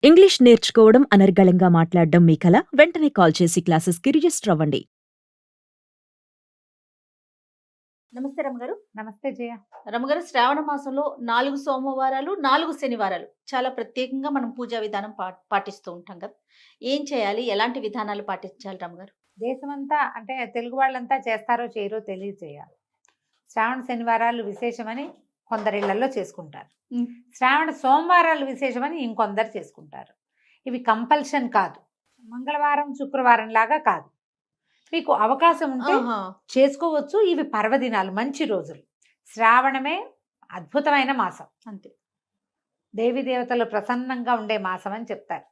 English నేర్చుకోవడం అనర్గళంగా మాట్లాడడం మీ కల? వెంటనే కాల్ చేసి క్లాసెస్‌కి రిజిస్టర్ అవ్వండి. నమస్తే రమగారు. నమస్తే జయ. రమగారు, శ్రావణ మాసంలో 4 సోమవారాలు, 4 శనివారాలు చాలా ప్రత్యేకంగా మనం పూజా విధానం పాటిస్తూ ఉంటాం కదా! ఏం చేయాలి? ఎలాంటి విధానాలు పాటించాలి రమగారు? దేశమంతా అంటే తెలుగు వాళ్ళంతా చేస్తారో చేయరో తెలియజేయాలి. శ్రావణ శనివారాలు విశేషమని కొందరిళ్లలో చేసుకుంటారు. శ్రావణ సోమవారాలు విశేషమని ఇంకొందరు చేసుకుంటారు. ఇవి కంపల్షన్ కాదు. మంగళవారం శుక్రవారం లాగా కాదు. మీకు అవకాశం ఉంటే చేసుకోవచ్చు. ఇవి పర్వదినాలు, మంచి రోజులు. శ్రావణమే అద్భుతమైన మాసం. అంతే. దేవి దేవతలు ప్రసన్నంగా ఉండే మాసం అని చెప్తారు.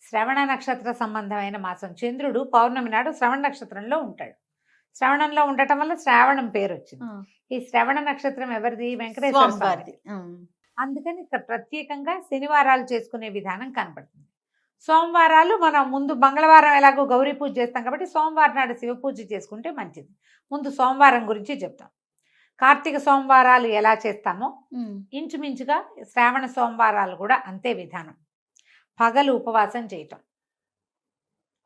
శ్రవణ నక్షత్ర సంబంధమైన మాసం. చంద్రుడు పౌర్ణమి నాడు శ్రవణ నక్షత్రంలో ఉంటాడు. శ్రవణంలో ఉండటం వల్ల శ్రావణం పేరు వచ్చింది. ఈ శ్రవణ నక్షత్రం ఎవరిది? వెంకటేశ్వర స్వామిది. అందుకని ఇక్కడ ప్రత్యేకంగా శనివారాలు చేసుకునే విధానం కనపడుతుంది. సోమవారాలు మనం ముందు మంగళవారం ఎలాగో గౌరీ పూజ చేస్తాం కాబట్టి సోమవారం నాడు శివ పూజ చేసుకుంటే మంచిది. ముందు సోమవారం గురించి చెప్తాం. కార్తీక సోమవారాలు ఎలా చేస్తామో ఇంచుమించుగా శ్రావణ సోమవారాలు కూడా అంతే విధానం. పగలు ఉపవాసం చేయటం,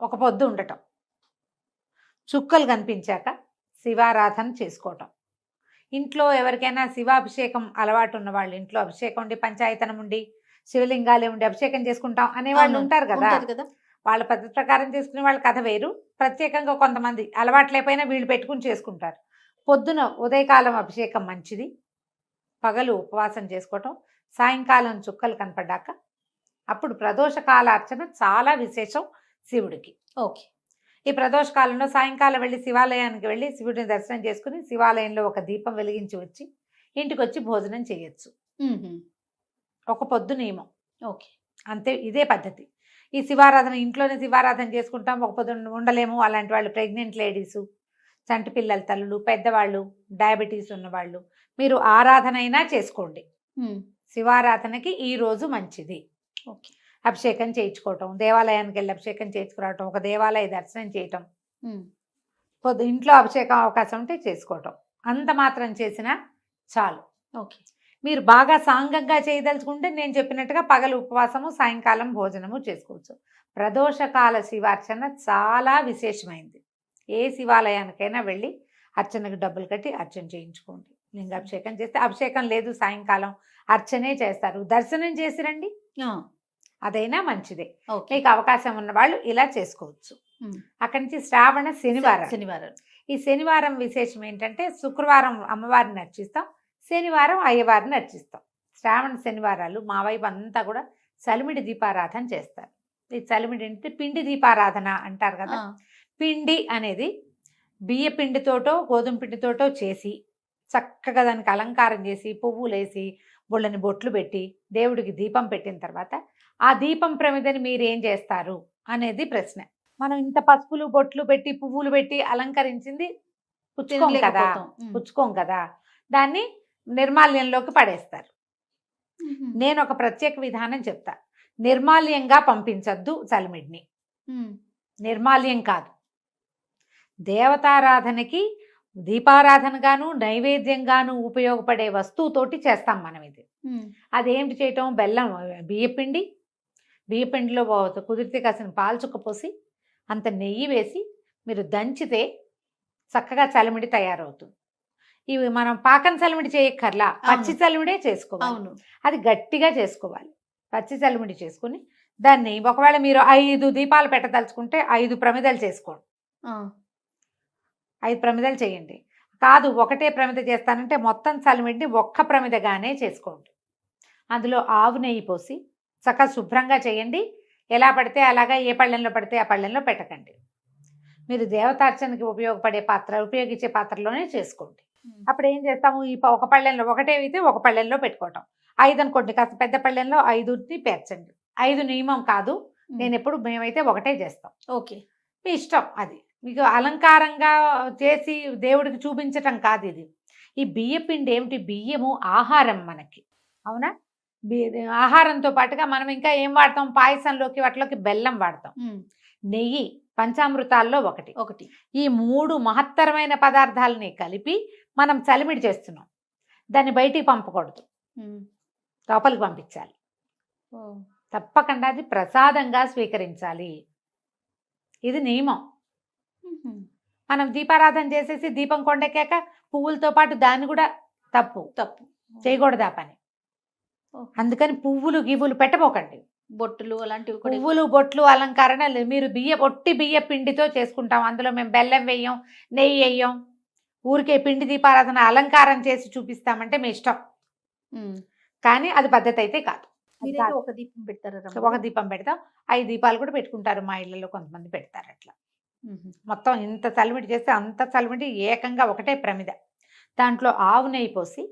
ఒక పొద్దు ఉండటం, చుక్కలు కనిపించాక శివారాధన చేసుకోవటం. ఇంట్లో ఎవరికైనా శివాభిషేకం అలవాటు ఉన్న వాళ్ళు, ఇంట్లో అభిషేకం ఉండి పంచాయతనం ఉండి శివలింగాలే ఉండి అభిషేకం చేసుకుంటాం అనేవాళ్ళు ఉంటారు కదా. వాళ్ళ పద్ధతి ప్రకారం చేసుకునే వాళ్ళ కథ వేరు. ప్రత్యేకంగా కొంతమంది అలవాటు లేకపోయినా వీళ్ళు పెట్టుకుని చేసుకుంటారు. పొద్దున ఉదయకాలం అభిషేకం మంచిది. పగలు ఉపవాసం చేసుకోవటం, సాయంకాలం చుక్కలు కనపడ్డాక అప్పుడు ప్రదోషకాల అర్చన చాలా విశేషం శివుడికి. ఓకే. ఈ ప్రదోషకాలంలో సాయంకాలం వెళ్ళి శివాలయానికి వెళ్ళి శివుడిని దర్శనం చేసుకుని శివాలయంలో ఒక దీపం వెలిగించి వచ్చి ఇంటికి వచ్చి భోజనం చేయొచ్చు. ఒక పొద్దు నియమం. ఓకే. అంతే, ఇదే పద్ధతి. ఈ శివారాధన ఇంట్లోనే శివారాధన చేసుకుంటాం. ఒక పొద్దు ఉండలేము అలాంటి వాళ్ళు, ప్రెగ్నెంట్ లేడీసు, చంటి పిల్లల తల్లులు, పెద్దవాళ్ళు, డయాబెటీస్ ఉన్నవాళ్ళు, మీరు ఆరాధన అయినా చేసుకోండి. శివారాధనకి ఈ రోజు మంచిది. ఓకే. అభిషేకం చేయించుకోవటం, దేవాలయానికి వెళ్ళి అభిషేకం చేయించుకురావటం, ఒక దేవాలయ దర్శనం చేయటం, ఇంట్లో అభిషేకం అవకాశం ఉంటే చేసుకోవటం, అంత మాత్రం చేసినా చాలు. ఓకే. మీరు బాగా సాంగంగా చేయదలుచుకుంటే నేను చెప్పినట్టుగా పగలు ఉపవాసము, సాయంకాలం భోజనము చేసుకోవచ్చు. ప్రదోషకాల శివార్చన చాలా విశేషమైంది. ఏ శివాలయానికైనా వెళ్ళి అర్చనకు డబ్బులు కట్టి అర్చన చేయించుకోండి. లింగాభిషేకం చేస్తే, అభిషేకం లేదు సాయంకాలం అర్చనే చేస్తారు, దర్శనం చేసి రండి, అదైనా మంచిదే. మీకు అవకాశం ఉన్న వాళ్ళు ఇలా చేసుకోవచ్చు. అక్కడి నుంచి శ్రావణ శనివారం. ఈ శనివారం విశేషం ఏంటంటే శుక్రవారం అమ్మవారిని అర్చిస్తాం, శనివారం అయ్యవారిని అర్చిస్తాం. శ్రావణ శనివారాలు మా వైపు అంతా కూడా చలిమిడి దీపారాధన చేస్తారు. ఈ చలిమిడి అంటే పిండి దీపారాధన అంటారు కదా. పిండి అనేది బియ్య పిండితోటో గోధుమ పిండితోటో చేసి చక్కగా దానికి అలంకారం చేసి పువ్వులేసి బొళ్ళని బొట్లు పెట్టి దేవుడికి దీపం పెట్టిన తర్వాత ఆ దీపం ప్రమిదని మీరు ఏం చేస్తారు అనేది ప్రశ్న. మనం ఇంత పసుపులు బొట్లు పెట్టి పువ్వులు పెట్టి అలంకరించింది పుచ్చుకోం కదా, దాన్ని నిర్మాల్యంలోకి పడేస్తారు. నేను ఒక ప్రత్యేక విధానం చెప్తా. నిర్మాల్యంగా పంపించద్దు చలిమిడిని. నిర్మాల్యం కాదు, దేవతారాధనకి దీపారాధనగాను నైవేద్యంగాను ఉపయోగపడే వస్తువుతోటి చేస్తాం మనం ఇది. అదేంటి చేయటం? బెల్లం, బియ్యపిండిలో కుదిరితే కాసిన పాలు చుక్క పోసి అంత నెయ్యి వేసి మీరు దంచితే చక్కగా చలిమిడి తయారవుతుంది. ఇవి మనం పాకం చలిమిడి చేయక్కర్లా, పచ్చి చలిమిడే చేసుకోవాలి. అది గట్టిగా చేసుకోవాలి. పచ్చి చలిమిడి చేసుకుని దాన్ని ఒకవేళ మీరు 5 దీపాలు పెట్టదలుచుకుంటే 5 ప్రమిదలు చేసుకోండి. 5 ప్రమిదలు చేయండి. కాదు ఒకటే ప్రమిద చేస్తానంటే మొత్తం చలిమిడిని ఒక్క ప్రమిదగానే చేసుకోండి. అందులో ఆవు నెయ్యి పోసి చక్కగా శుభ్రంగా చేయండి. ఎలా పడితే అలాగా, ఏ పళ్ళెంలో పడితే ఆ పళ్ళెంలో పెట్టకండి. మీరు దేవతార్చనకి ఉపయోగించే పాత్రలోనే చేసుకోండి. అప్పుడు ఏం చేస్తాము? ఈ ఒక పళ్ళెంలో ఒకటే అయితే ఒక పళ్ళెంలో పెట్టుకోవటం. 5 అనుకోండి, కాస్త పెద్ద పళ్ళెంలో 5ని పేర్చండి. 5 నియమం కాదు, మేమైతే ఒకటే చేస్తాం. ఓకే. మీ ఇష్టం. అది మీకు అలంకారంగా చేసి దేవుడికి చూపించటం కాదు ఇది. ఈ బియ్యపిండి ఏమిటి? బియ్యము ఆహారం మనకి, అవునా? ఆహారంతో పాటుగా మనం ఇంకా ఏం వాడతాం? పాయసంలోకి వాటిలోకి బెల్లం వాడతాం, నెయ్యి, పంచామృతాల్లో ఒకటి. ఈ 3 మహత్తరమైన పదార్థాలని కలిపి మనం చలిమిడి చేస్తున్నాం. దాన్ని బయటికి పంపకూడదు, లోపలికి పంపించాలి. తప్పకుండా అది ప్రసాదంగా స్వీకరించాలి. ఇది నియమం. హుహు. మనం దీపారాధన చేసేసి దీపం కొండెక్కాక పువ్వులతో పాటు దాన్ని కూడా తప్పు తప్పు. చేయకూడదు ఆ పని. ఓహ్! అందుకని పువ్వులు గివ్వులు పెట్టబోకండి. బొట్టులు అలాంటివి కూడా పువ్వులు బొట్లు అలంకరణలు మీరు ఒట్టి బియ్య పిండితో చేసుకుంటాం. అందులో మేము బెల్లం వేయం, నెయ్యి వేయం. ఊరికే పిండి దీపారాధన అలంకారం చేసి చూపిస్తామంటే మీ ఇష్టం. హ్మ్. కానీ అది పద్ధతి అయితే కాదు. అది మీరైతే కాదు. ఒక దీపం పెడతారా ఒక రమ్మగారు? దీపం పెడతాం. 5 దీపాలు కూడా పెట్టుకుంటారు. మా ఇళ్లలో కొంతమంది పెడతారు అట్లా. హుహు. మొత్తం ఇంత చలిమిడి చేస్తే అంత చలిమిడి ఏకంగా ఒకటే ప్రమిద. దాంట్లో ఆవు నెయ్యి పోసి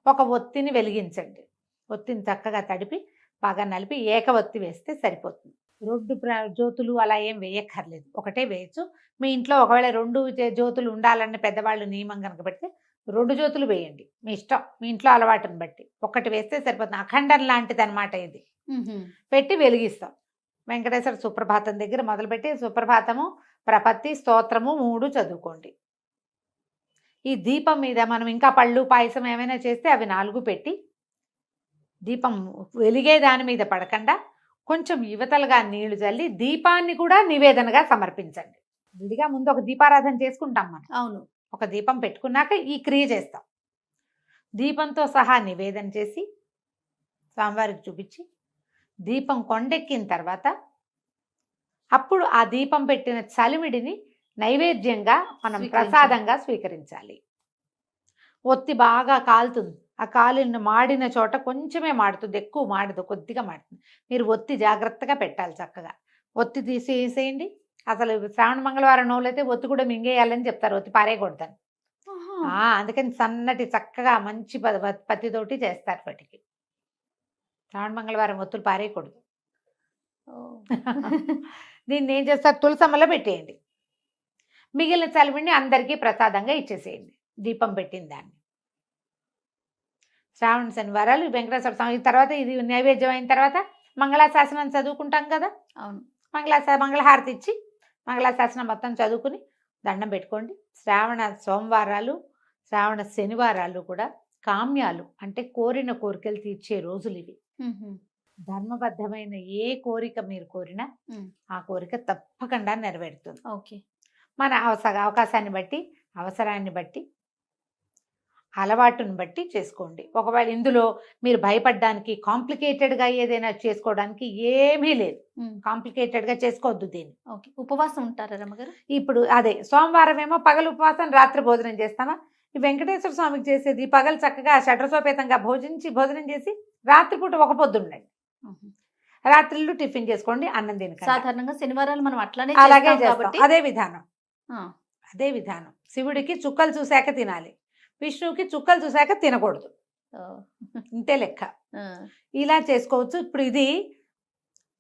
ఒక ఒత్తిని వెలిగించండి. ఒత్తిని చక్కగా తడిపి బాగా నలిపి ఏక ఒత్తి వేస్తే సరిపోతుంది. 2 జ్యోతులు అలా ఏం వేయక్కర్లేదు. ఒకటే వేయచ్చు. మీ ఇంట్లో ఒకవేళ 2 జ్యోతులు ఉండాలని పెద్దవాళ్ళు నియమం కనుక పెడితే 2 జ్యోతులు వేయండి. మీ ఇష్టం. మీ ఇంట్లో అలవాటుని బట్టి. ఒకటి వేస్తే సరిపోతుంది. అఖండం లాంటిది అనమాట ఇది. హుహు. పెట్టి వెలిగిస్తాం. వెంకటేశ్వర సుప్రభాతం దగ్గర మొదలుపెట్టి సుప్రభాతము, ప్రపత్తి, స్తోత్రము 3 చదువుకోండి. ఈ దీపం మీద మనం ఇంకా పళ్ళు పాయసం ఏమైనా చేస్తే అవి 4 పెట్టి దీపం వెలిగే దాని మీద పడకుండా కొంచెం యువతలుగా నీళ్లు చల్లి దీపాన్ని కూడా నివేదనగా సమర్పించండి. విడిగా ముందు ఒక దీపారాధన చేసుకుంటాం మనం. అవును. ఒక దీపం పెట్టుకున్నాక ఈ క్రియ చేస్తాం. దీపంతో సహా నివేదన చేసి స్వామివారికి చూపించి దీపం కొండెక్కిన తర్వాత అప్పుడు ఆ దీపం పెట్టిన చలిమిడిని నైవేద్యంగా మనం ప్రసాదంగా స్వీకరించాలి. ఒత్తి బాగా కాలుతుంది. ఆ కాలిన మాడిన చోట కొంచెమే మాడుతుంది, ఎక్కువ మాడదు, కొద్దిగా మాడుతుంది. మీరు ఒత్తి జాగ్రత్తగా పెట్టాలి. చక్కగా ఒత్తి తీసేసేయండి. అసలు శ్రావణ మంగళవారం నోలైతే ఒత్తి కూడా మింగేయాలని చెప్తారు, ఒత్తి పారేయకూడదని. ఆహా! అందుకని సన్నటి చక్కగా మంచి పత్తితోటి చేస్తారు వాటికి. శ్రావణ మంగళవారం ఒత్తులు పారేయకూడదు. ఓహ్! దీన్ని ఏం చేస్తారు, తులసమ్మలో పెట్టేయండి. మిగిలిన చలిమిడిని అందరికీ ప్రసాదంగా ఇచ్చేసేయండి దీపం పెట్టిన దాన్ని. శ్రావణ శనివారాలు వెంకటేశ్వర స్వామి తర్వాత ఇది నైవేద్యం అయిన తర్వాత మంగళాశాసనం చదువుకుంటాం కదా. అవును. మంగళహారతి ఇచ్చి మంగళాశాసనం మొత్తం చదువుకుని దండం పెట్టుకోండి. శ్రావణ సోమవారాలు, శ్రావణ శనివారాలు కూడా కామ్యాలు అంటే కోరిన కోరికలు తీర్చే రోజులు ఇవి. హుహు. ధర్మబద్ధమైన ఏ కోరిక మీరు కోరినా ఆ కోరిక తప్పకుండా నెరవేరుతుంది. ఓకే. మన అవకాశాన్ని బట్టి, అవసరాన్ని బట్టి, అలవాటుని బట్టి చేసుకోండి. ఒకవేళ ఇందులో మీరు భయపడడానికి కాంప్లికేటెడ్గా ఏదైనా చేసుకోవడానికి ఏమీ లేదు. కాంప్లికేటెడ్గా చేసుకోవద్దు దీన్ని. ఓకే. ఉపవాసం ఉంటారా రమ్మగారు? ఇప్పుడు అదే సోమవారం ఏమో పగలు ఉపవాసం, రాత్రి భోజనం చేస్తామా. ఈ వెంకటేశ్వర స్వామికి చేసేది పగలు చక్కగా షడ్రసోపేతంగా భోజనం చేసి రాత్రిపూట ఒక పొద్దుండండి. రాత్రిళ్ళు టిఫిన్ చేసుకోండి, అన్నం తినకండి. సాధారణంగా శనివారాలు మనం అట్లానే అలాగే చేస్తాం చేస్తాం. కాబట్టి అదే విధానం. శివుడికి చుక్కలు చూశాక తినాలి, విష్ణువుకి చుక్కలు చూశాక తినకూడదు. ఇంతే లెక్క. ఇలా చేసుకోవచ్చు. ఇప్పుడు ఇది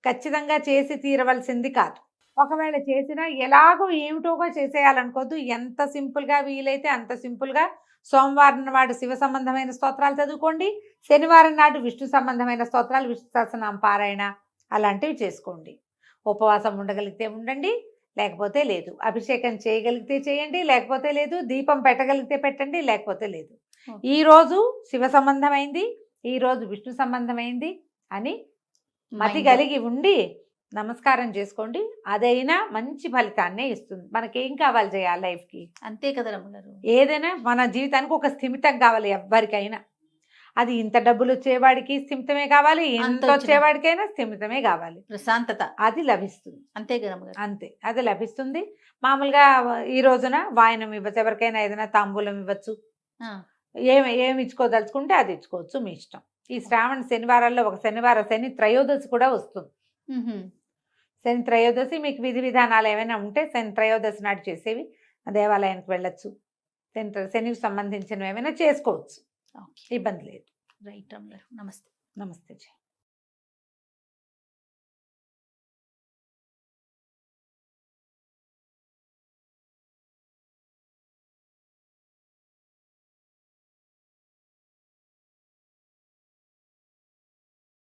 ఖచ్చితంగా చేసి తీరవలసింది కాదు. ఒకవేళ చేసినా ఎలాగో ఏమిటోగా చేసేయాలనుకోవద్దు. ఎంత సింపుల్గా వీలైతే అంత సింపుల్గా సోమవారం నాడు శివ సంబంధమైన స్తోత్రాలు చదువుకోండి, శనివారం నాడు విష్ణు సంబంధమైన స్తోత్రాలు, విష్ణు సహస్రనామ పారాయణ అలాంటివి చేసుకోండి. ఉపవాసం ఉండగలిగితే ఉండండి, లేకపోతే లేదు. అభిషేకం చేయగలిగితే చేయండి, లేకపోతే లేదు. దీపం పెట్టగలిగితే పెట్టండి, లేకపోతే లేదు. ఈరోజు శివ సంబంధమైంది, ఈరోజు విష్ణు సంబంధమైంది అని మతి కలిగి ఉండి నమస్కారం చేసుకోండి. అదైనా మంచి ఫలితాన్నే ఇస్తుంది. మనకేం కావాలి చేయాలి లైఫ్కి? అంతే కదా రమ్మగారు. ఏదైనా మన జీవితానికి ఒక స్థిమితం కావాలి ఎవ్వరికైనా. అది ఇంత డబ్బులు వచ్చేవాడికి స్థిమితమే కావాలి, ఇంత వచ్చేవాడికైనా స్థిమితమే కావాలి, ప్రశాంతత అది లభిస్తుంది. అంతే కదా రమ్మగారు. అంతే, అది లభిస్తుంది. మామూలుగా ఈ రోజున వాయనం ఇవ్వచ్చు, ఎవరికైనా ఏదైనా తాంబూలం ఇవ్వచ్చు. ఏమి ఇచ్చుకోదలుచుకుంటే అది ఇచ్చుకోవచ్చు, మీ ఇష్టం. ఈ శ్రావణ శనివారాల్లో ఒక శనివారం శని త్రయోదశి కూడా వస్తుంది. శని త్రయోదశి మీకు విధి విధానాలు ఏమైనా ఉంటే శని త్రయోదశి నాడు చేసేవి దేవాలయానికి వెళ్ళొచ్చు. శనికి సంబంధించినవి ఏమైనా చేసుకోవచ్చు, ఇబ్బంది లేదు. రైట్ రమ్మగారు. నమస్తే. నమస్తే.